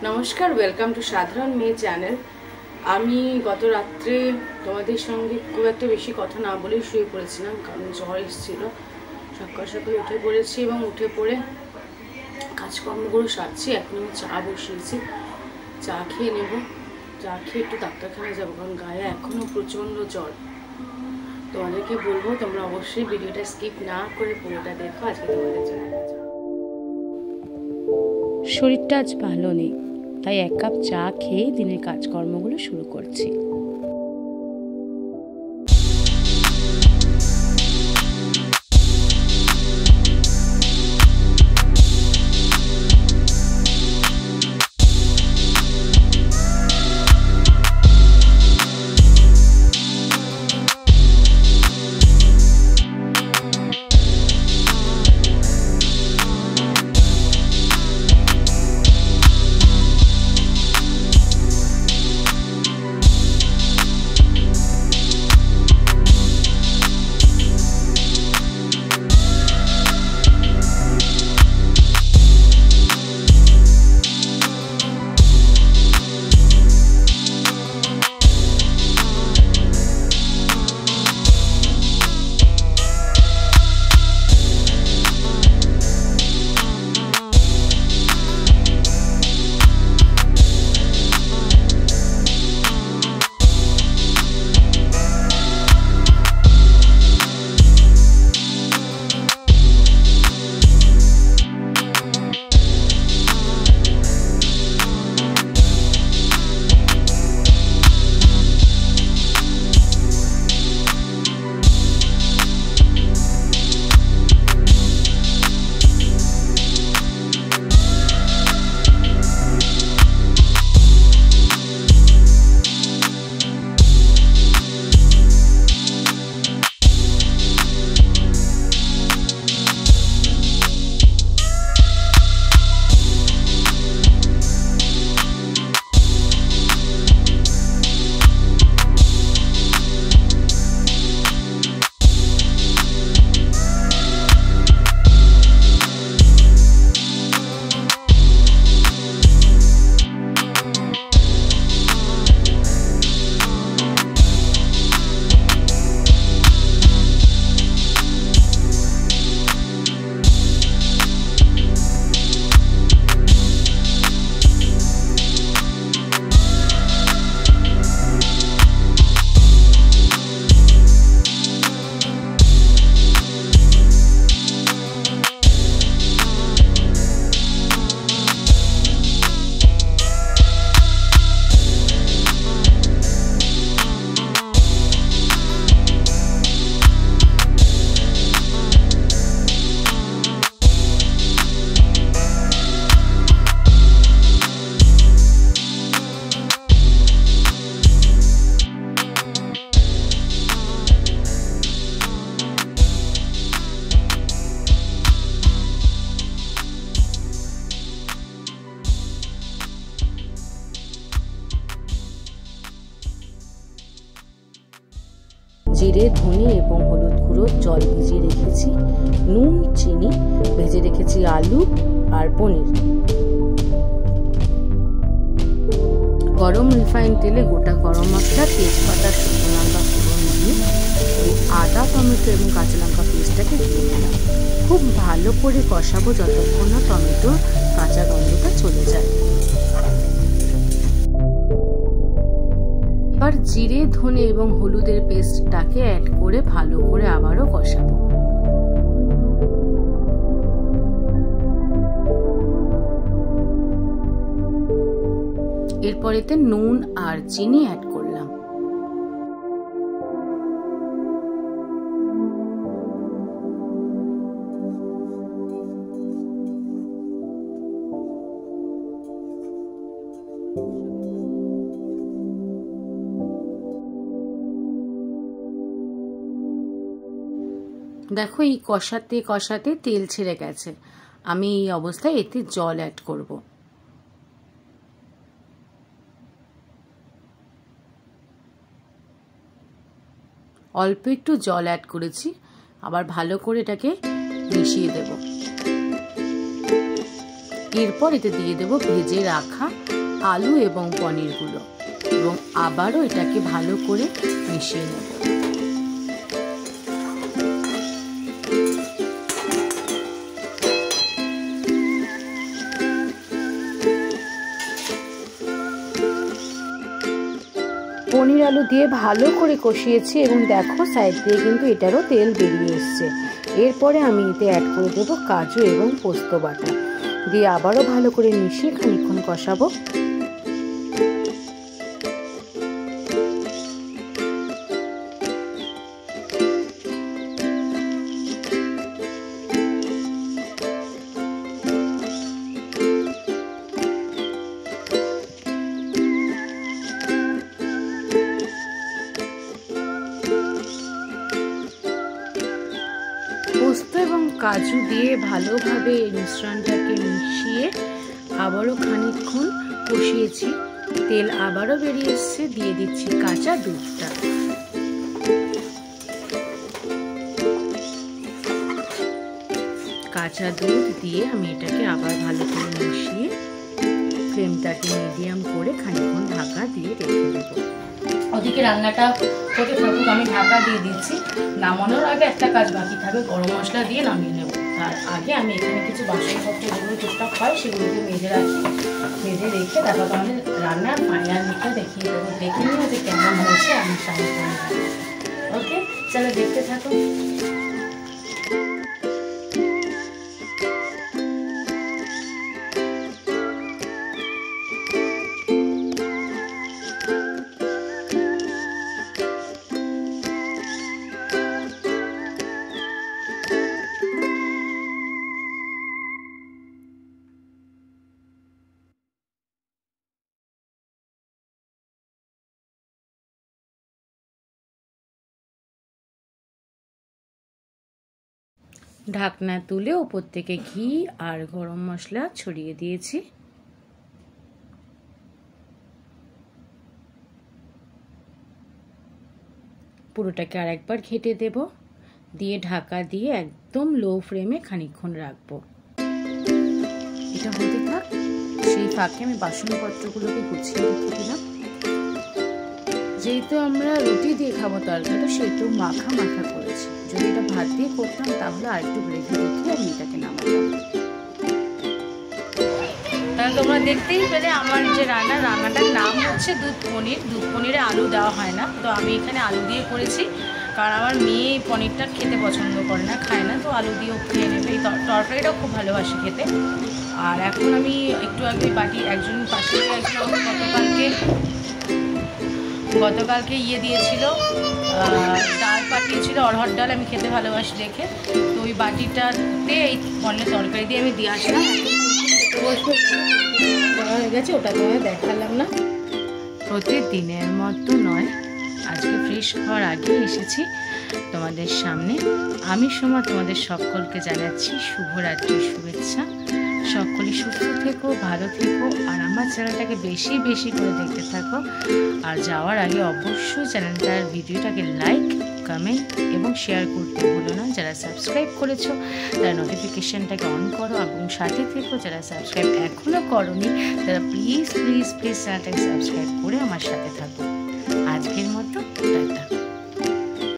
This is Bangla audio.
নমস্কার, ওয়েলকাম টু সাধারণ মেয়ে চ্যানেল। আমি গত রাত্রে তোমাদের সঙ্গে খুব একটা বেশি কথা না বলেই শুয়ে পড়েছিলাম, কারণ জ্বর এসেছিল। সকাল সকাল উঠে পড়েছি এবং উঠে পড়ে কাজকর্মগুলো সারছি। এখন আমি চা বসিয়েছি, চা খেয়ে নেব। চা খেয়ে একটু ডাক্তারখানায় যাবো, কারণ গায়ে এখনও প্রচণ্ড জ্বর। তোমাদেরকে বলবো তোমরা অবশ্যই ভিডিওটা স্কিপ না করে পুরোটা দেখো। আজকে তোমাদের জন্য শরীরটা আজ ভালো নেই, তাই এক কাপ চা খেয়ে দিনের কাজকর্মগুলো শুরু করছি। জিরে, ধনে এবং হলুদ গুঁড়ো জল ভিজিয়ে রেখেছি, নুন, চিনি, ভেজে রেখেছি আলু আর পনির। গরম রিফাইন তেলে গোটা গরম মশলা, তেজপাতা, শুকনো লঙ্কা ফোড়ন দিয়ে ওই আদা, টমেটো এবং কাঁচা লঙ্কা পেস্টটাকে দিয়ে দিলাম। খুব ভালো করে কষাবো যতক্ষণ না টমেটোর কাঁচা গন্ধটা চলে যায়। এবার জিরে, ধনে এবং হলুদের পেস্টটাকে অ্যাড করে ভালো করে আবারও কষাবো। এরপর এতে নুন আর চিনি অ্যাড করলাম। দেখো, এই কষাতে কষাতে তেল ছেড়ে গেছে। আমি এই অবস্থায় এতে জল অ্যাড করব। অল্প একটু জল অ্যাড করেছি, আবার ভালো করে এটাকে মিশিয়ে দেব। এরপর এতে দিয়ে দেব ভেজে রাখা আলু এবং পনিরগুলো এবং আবারও এটাকে ভালো করে মিশিয়ে নেব। পনির আলু দিয়ে ভালো করে কষিয়েছি এবং দেখো সাইড দিয়ে কিন্তু এটারও তেল বেরিয়ে এসছে। এরপরে আমি এতে অ্যাড করে দেবো কাজু এবং পোস্ত বাটা দিয়ে আবারও ভালো করে মিশিয়ে খানিকক্ষণ কষাবো। পোস্ত এবং কাজু দিয়ে ভালোভাবে এই মিশ্রণটাকে মিশিয়ে আবারও খানিকক্ষণ কষিয়েছি। তেল আবারও বেরিয়ে এসছে, দিয়ে দিচ্ছি কাঁচা দুধটা। কাঁচা দুধ দিয়ে আমি এটাকে আবার ভালো করে মিশিয়ে ফ্লেমটাকে মিডিয়াম করে খানিকক্ষণ ঢাকা দিয়ে রেখে দেবো। ওদিকে রান্নাটা হতে থাকুক, আমি ঢাকা দিয়ে দিচ্ছি। নামানোর আগে একটা কাজ বাকি থাকবে, গরম মশলা দিয়ে নামিয়ে নেব। তার আগে আমি এখানে কিছু বাসনপত্র যেগুলো টুকটাক হয় সেগুলোকে মেজে রাখি। মেজে রেখে তারপর আমাদের রান্নার ফাইনাল লুকটা দেখিয়ে দেবো। দেখে নিও যে কেমন হয়েছে আমার স্বামী। ওকে, চলো দেখতে থাকো। ঢাকনা তুলে উপর থেকে ঘি আর গরম মশলা ছড়িয়ে দিয়েছি। পুরোটাকে আর একবার ঘেটে দেব, দিয়ে ঢাকা দিয়ে একদম লো ফ্লেমে খানিকক্ষণ রাখবো। এটা হতে থাক, সেই ফাঁকে আমি বাসনপত্রগুলোকে গুছিয়ে রেখে দিলাম। যেহেতু আমরা রুটি দিয়ে খাবো তরকারিটা, সেহেতু মাখা মাখা করেছি। যদি এটা ভাত দিয়ে করতাম তাহলে আর একটু গ্রেভি রেখে আমি এটাকে নামাতাম। তাহলে তোমরা দেখতেই পেলে আমার যে রান্নাটার নাম হচ্ছে দুধ পনির। দুধ পনিরে আলু দেওয়া হয় না, তো আমি এখানে আলু দিয়ে করেছি। কারণ আমার মেয়ে পনিরটা খেতে পছন্দ করে না, খায় না, তো আলু দিয়েও খেয়ে নেবে। এই তরকারিটাও খুব ভালোবাসে খেতে। আর এখন আমি একটু আগে একজন পাশে একজন গতকালকে দিয়েছিল, ডাল পাঠিয়েছিল, অরহর ডাল। আমি খেতে ভালোবাসি দেখে, তো ওই বাটিটাতে এই পনিরের তরকারি দিয়ে আমি দিয়ে আসলাম। হয়ে গেছে, ওটা তোমায় দেখালাম না। প্রতিদিনের মতো নয়, আজকে ফ্রেশ হওয়ার আগে এসেছি তোমাদের সামনে। আমি সোমা তোমাদের সকলকে জানাচ্ছি শুভরাত্রির শুভেচ্ছা। সকলে সুস্থ থেকো, ভালো থেকো, আর আমার চ্যানেলটাকে বেশি বেশি করে দেখতে থাকো। আর যাওয়ার আগে অবশ্যই চ্যানেলটার ভিডিওটাকে লাইক, কমেন্ট এবং শেয়ার করতে ভুলো না। যারা সাবস্ক্রাইব করেছো তারা নোটিফিকেশানটাকে অন করো এবং সাথে থেকো। যারা সাবস্ক্রাইব এখনও করোনি তারা প্লিজ প্লিজ প্লিজ চ্যানেলটাকে সাবস্ক্রাইব করে আমার সাথে থাকো।